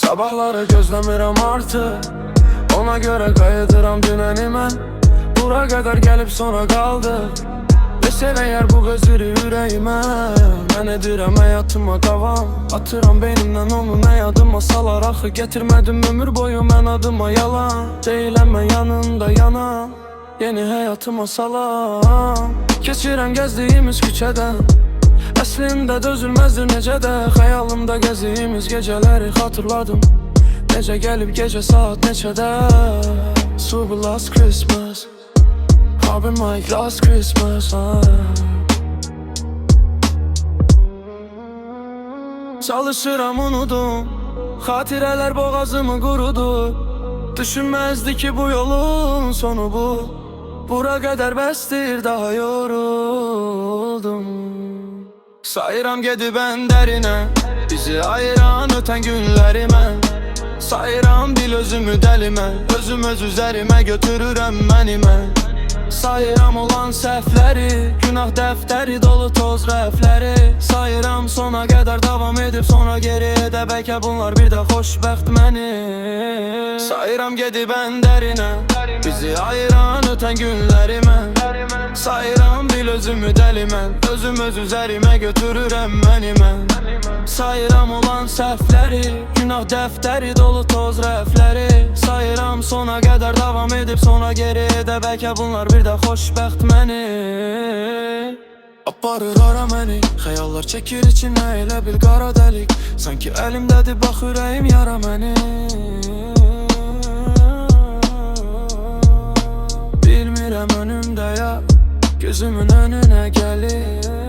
Sabahları gözləmirəm artıq, ona görə qayıdıram dünəni mən. Bura qədər gəlib sonra qaldıq, desək əgər bu gözləri ürəyimə. Mən edirəm həyatıma davam, atıram beynimdən onu nə yadıma salar. Axı getirmədim ömür boyu mən adıma yalan. Deyiləm mən yanında yanan, yeni həyatıma salam. Keçirəm gəzdiyimiz küçədən, əslində dözülməzdir necə də. Xəyalımda gəzdiyimiz gecələri xatırladım, necə gəlib gecə saat neçədə. So we last Christmas, I've been my last Christmas. Çalışıram unudum, xatirələr boğazımı qurudu. Düşünməzdi ki bu yolun sonu bu. Bura qədər bəsdir, daha yoruldum. Sayıram gedib ən dərinə, bizi ayıran ötən günləri mən. Sayıram bil özümü dəlimə, özüm öz üzərimə götürürəm məni mən. Sayıram olan səhvləri, günah dəftəri dolu toz rəfləri. Sayıram sona qədər davam edib sonra geri edə, bəlkə bunlar bir də xoşbəxt məni. Sayıram gedib ən dərinə, bizi ayıran ötən günləri mən. Sayıram bil özümü dəlimə, özüm öz üzərimə götürürəm məni mən. Sayıram olan səhvləri, günah dəftəri dolu toz rəfləri. Sayıram sona qədər davam edib sonra geri edə, bəlkə bunlar bir də xoşbəxt məni. Aparır ara məni, xəyallar çəkir içinə elə bil qara dəlik. Sanki əlimdədir bax ürəyim yara məni. Bilmirəm önümdə ya, gözümün önünə gəlir.